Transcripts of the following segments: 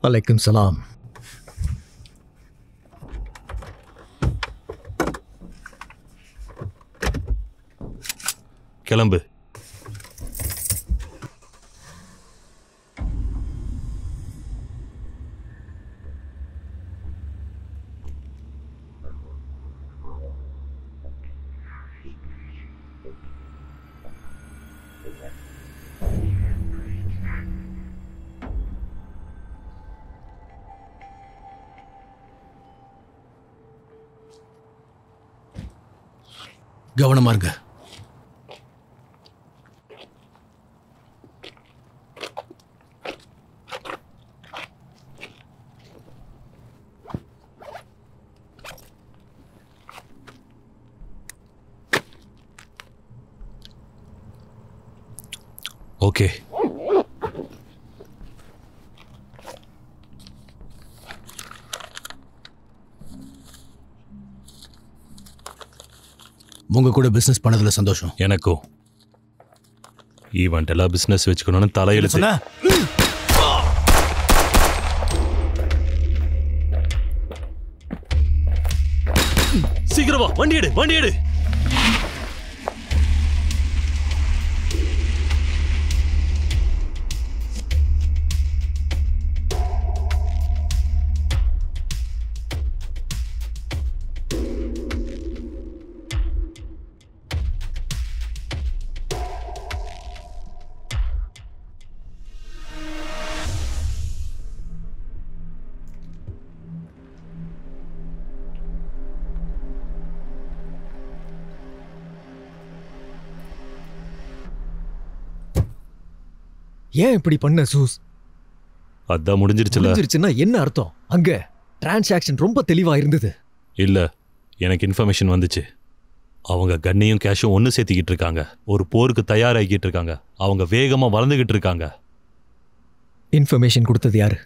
வலைக்கும் சலாம். கிளம்பு. கவனமா இருங்க. ஓகே. உங்க கூட பிசினஸ் பண்ணதுல சந்தோஷம். எனக்கும். ஈவெண்ட் எல்லாம் பிசினஸ் வச்சுக்கணும்னு தலையெழுத்து. சீக்கிரமா வண்டி எடு, வண்டி எடு. ஏன் இப்படி பண்ண சூஸ்? அதான் முடிஞ்சிருச்சுன்னா என்ன அர்த்தம்? அங்க டிரான்சாக்ஷன் ரொம்ப தெளிவா இருந்தது. இல்ல, எனக்கு இன்ஃபர்மேஷன் வந்துச்சு. அவங்க கன்னையும் கேஷும் ஒன்று சேர்த்திக்கிட்டு இருக்காங்க. ஒரு போருக்கு தயாராகிட்டு இருக்காங்க. அவங்க வேகமா வளர்ந்துகிட்டு இருக்காங்க. இன்ஃபர்மேஷன் கொடுத்தது யாரு?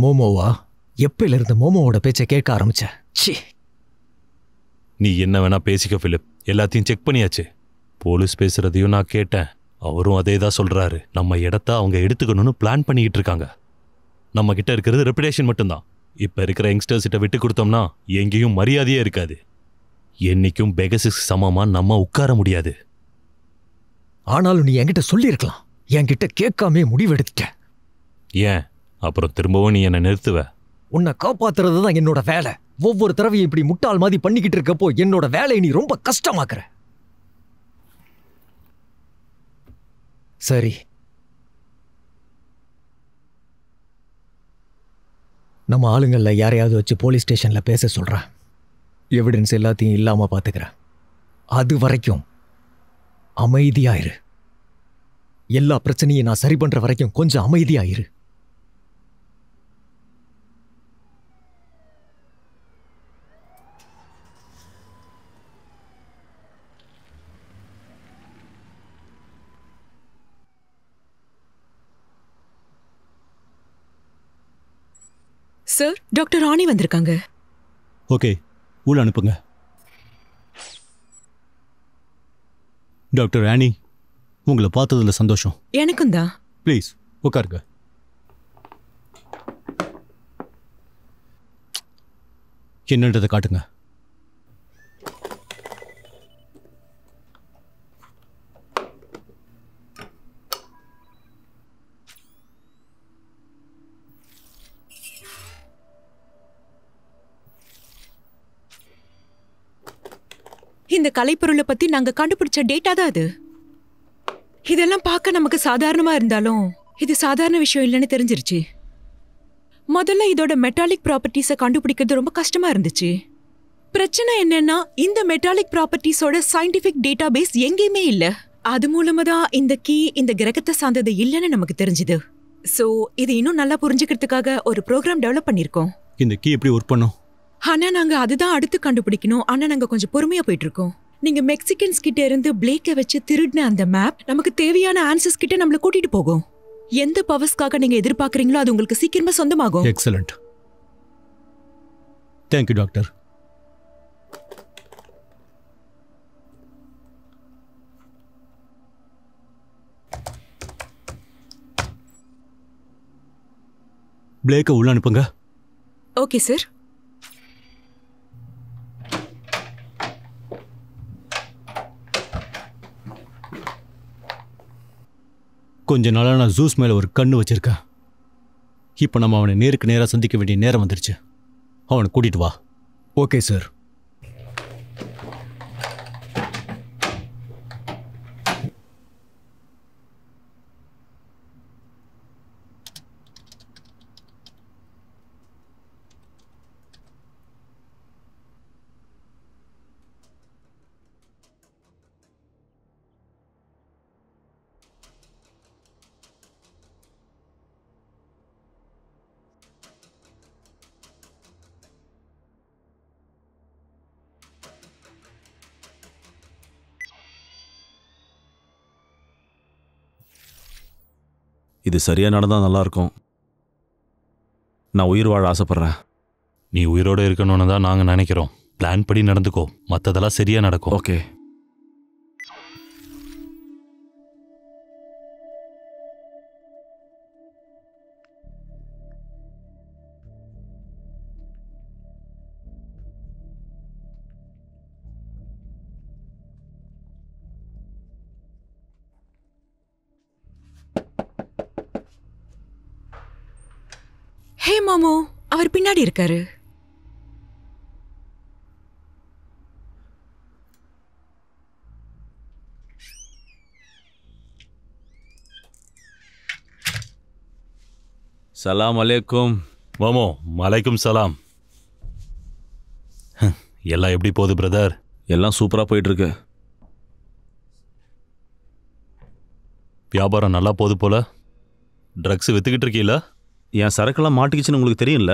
மோமோவா? எப்பயில இருந்து மோமோவோட பேச்சை கேட்க ஆரம்பிச்ச? நீ என்ன வேணா பேசிக்க பிலிப், எல்லாத்தையும் செக் பண்ணியாச்சு. போலீஸ் பேசுறதையும் நான் கேட்டேன். அவரும் அதே தான் சொல்றாரு. நம்ம இடத்த அவங்க எடுத்துக்கணும்னு பிளான் பண்ணிக்கிட்டு இருக்காங்க. நம்ம கிட்ட இருக்கிறது ரெப்புடேஷன் மட்டும்தான். இப்ப இருக்கிற யங்ஸ்டர்ஸ் கிட்ட விட்டு கொடுத்தோம்னா எங்கேயும் மரியாதையே இருக்காது. என்னைக்கும் பெகசிஸ் சமமா நம்ம உட்கார முடியாது. ஆனாலும் நீ என்கிட்ட சொல்லியிருக்கலாம். என்கிட்ட கேட்காமே முடிவெடுத்துட்ட. ஏன் அப்புறம் திரும்பவும் நீ என்ன நிறுத்துவ? உன்னை காப்பாத்துறது தான் என்னோட வேலை. ஒவ்வொரு தடவையும் இப்படி முட்டாள் மாதிரி பண்ணிக்கிட்டு இருக்கப்போ என்னோட வேலையை நீ ரொம்ப கஷ்டமாக்குற. சரி, நம்ம ஆளுங்கள்ல யாரையாவது வச்சு போலீஸ் ஸ்டேஷன்ல பேச சொல்றேன். எவிடன்ஸ் எல்லாத்தையும் இல்லாம பாத்துக்கிறேன். அது வரைக்கும் அமைதியாயிரு. எல்லா பிரச்சனையும் நான் சரி பண்ற வரைக்கும் கொஞ்சம் அமைதியாயிரு. சார், டாக்டர் ராணி வந்திருக்காங்க. ஓகே, உள்ள அனுப்புங்க. டாக்டர் ராணி, உங்களை பார்த்ததுல சந்தோஷம். எனக்கும் தான். ப்ளீஸ் உட்காருங்க. என்னன்றதை காட்டுங்க. இந்த கலைப்பொருளை பத்தி நாங்க கண்டுபிடிச்ச டேட்டா தான் அது. இதெல்லாம் பார்க்க நமக்கு சாதாரணமா இருந்தாலும் இது சாதாரண விஷயம் இல்லைன்னு தெரிஞ்சிருச்சு. முதல்ல இதோட மெட்டாலிக் ப்ராப்பர்ட்டிஸை கண்டுபிடிக்கிறது ரொம்ப கஷ்டமா இருந்துச்சு. பிரச்சனை என்னன்னா, இந்த மெட்டாலிக் ப்ராப்பர்ட்டிஸோட சயின்டிபிக் டேட்டா பேஸ் எங்கேயுமே இல்ல. அது மூலமா தான் இந்த கீ இந்த கிரகத்தை சார்ந்தது இல்லைன்னு நமக்கு தெரிஞ்சுது. சோ இது இன்னும் நல்லா புரிஞ்சுக்கிறதுக்காக ஒரு ப்ரோக்ராம் டெவலப் பண்ணிருக்கோம். இந்த கீ எப்படி ஒர்க் பண்ணும்? ஆனா நாங்க அதுதான் அடுத்து கண்டுபிடிக்கணும். ஆனா நாங்க கொஞ்சம் பொறுமையா போயிட்டு இருக்கோம். நீங்க மெக்சிகன்ஸ் கிட்ட இருந்து பிளேக்கை வச்சு திருடின அந்த மேப் நமக்கு தேவையான ஆன்சர்ஸ் கிட்ட நம்மள கூட்டிட்டு போகும். எந்த பவர்ஸ்க்காக நீங்க எதிர்பார்க்கறீங்களோ அது உங்களுக்கு சீக்கிரமா சொந்தமாகும். எக்ஸலண்ட். Thank you doctor. பிளேக்கை உள்ள அனுப்புங்க. Okay sir. கொஞ்ச நாளா நான் ஜூஸ் மேல ஒரு கண்ணு வச்சிருக்கேன். இப்போ நம்ம அவனை நேருக்கு நேராக சந்திக்க வேண்டிய நேரம் வந்துருச்சு. அவனை கூட்டிட்டு வா. Okay sir. இது சரியா நடந்தா நல்லா இருக்கும். நான் உயிர் வாழ ஆசைப்படுறேன். நீ உயிரோட இருக்கணும்னு தான் நாங்க நினைக்கிறோம். பிளான் படி நடந்துக்கோ, மத்ததெல்லாம் சரியா நடக்கும். ஓகே. ஹே மாமோ, அவர் பின்னாடி இருக்காரு. சலாம் அலைக்கும். மாமோ, மலைக்கும் சலாம். எல்லாம் எப்படி போகுது பிரதர்? எல்லாம் சூப்பரா போயிட்டு இருக்கு. வியாபாரம் நல்லா போகுது போல. ட்ரக்ஸ் வித்துக்கிட்டு இருக்கீல? என் சரக்கெல்லாம் மாட்டிக்கிச்சுன்னு உங்களுக்கு தெரியும்ல?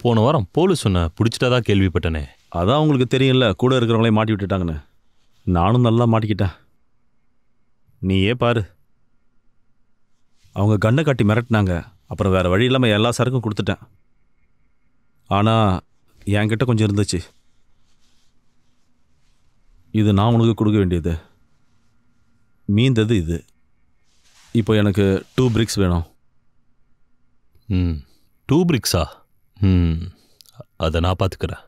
போன வாரம் போலீஸ் சொன்ன பிடிச்சிட்டதா கேள்விப்பட்டனே. அதான் உங்களுக்கு தெரியும்ல, கூட இருக்கிறவங்களே மாட்டி விட்டுட்டாங்கன்னு. நானும் நல்லா மாட்டிக்கிட்டேன். நீயே பாரு. அவங்க கண்ணை காட்டி மிரட்டினாங்க. அப்புறம் வேற வழி இல்லாமல் எல்லா சரக்கும் கொடுத்துட்டேன். ஆனால் என்கிட்ட கொஞ்சம் இருந்துச்சு. இது நான் உனக்கு கொடுக்க வேண்டியது. மீந்தது இது. இப்போ எனக்கு 2 பிரிக்ஸ் வேணும். 2 பிரிக்ஸா? அதை நான் பார்த்துக்கிறேன்.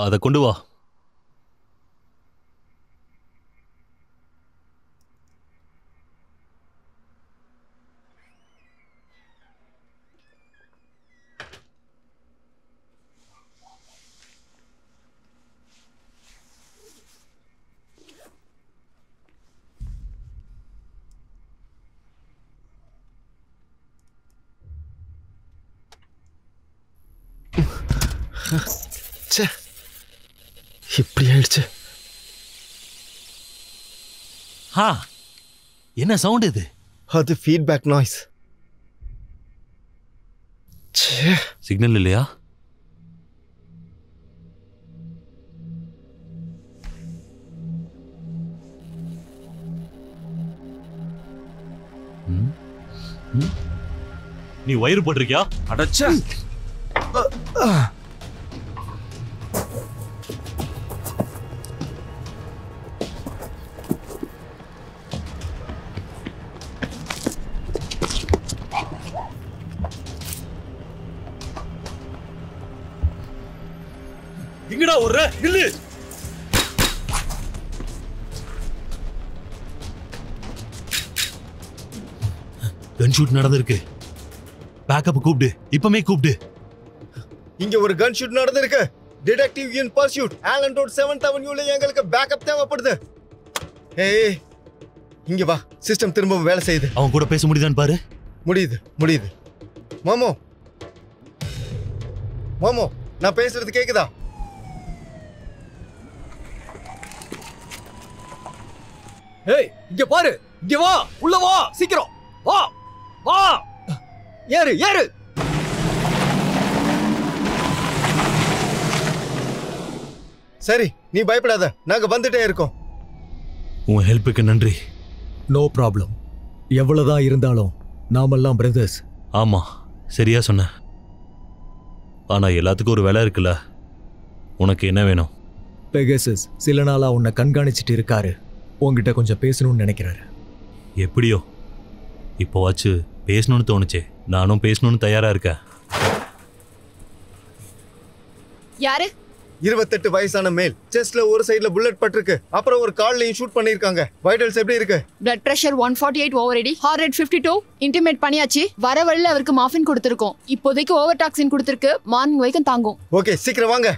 அதை கொண்டு வா. இப்படி ஆயிடுச்சு. என்ன சவுண்ட் இது? அது ஃபீட்பேக் நாய்ஸ். சிக்னல் இல்லையா? நீ வயிறு போட்டிருக்கியா? அடச்சே. எங்கடா ஒரு நில்லு. கன் ஷூட் நடந்திருக்கு. பேக்கப் கூப்பிடு, இப்பமே கூப்பிடு. இங்க ஒரு கன் ஷூட் நடந்திருக்கு. டிடெக்டிவ் இன் பர்சூட் ஆலன் ரோட் 7th அவென்யூல எங்களுக்கு பேக்கப் தேவைப்படுது. ஏய், இங்க வா. சிஸ்டம் திரும்ப வேலை செய்யுது. அவன் கூட பேச முடியுதான்னு பாரு. முடியுது. மாமோ, நான் பேசுறது கேக்குதா? ஏய், இங்க பாரு. இங்க வா. உள்ள வா. சீக்கிரம் வா. வா. ஏறு. சரி, நீ பயப்படாத. நாங்க வந்துட்டே இருக்கோம். உன் ஹெல்ப்புக்கு நன்றி. No problem. எவ்வளவுதான் இருந்தாலும் நாமெல்லாம் பிரதர்ஸ். ஆமா, சரியா சொன்ன. ஆனா எல்லாத்துக்கும் ஒரு வேலை இருக்குல்ல. உனக்கு என்ன வேணும்? பெகசஸ் சில நாளா உன்னை கண்காணிச்சிட்டு இருக்காரு. உன்கிட்ட கொஞ்சம் பேசணும்னு நினைக்கிறாரு. எப்படியோ இப்போவாச்சு பேசணும்னு தோணுச்சே. நானும் பேசணும்னு தயாரா இருக்கேன். யாரு? 28 வயசான மேல். செஸ்ட்ல ஒரு சைடுல புல்லட் பட்டிருக்கு. அப்புறம் ஒரு கால்லயும் ஷூட் பண்ணிருக்காங்க. வைட்டல்ஸ் எப்படி இருக்கு? Blood pressure 148 over 80, heart rate 52. Intimate பண்ணியாச்சு. வர வழியில அவருக்கு மார்ஃபின் கொடுத்திருக்கோம். இப்போதைக்கு ஓவர் டாக்ஸின் கொடுத்திருக்கு. மார்னிங் வரைக்கும் தாங்கும். ஓகே, சீக்கிரம் வாங்க.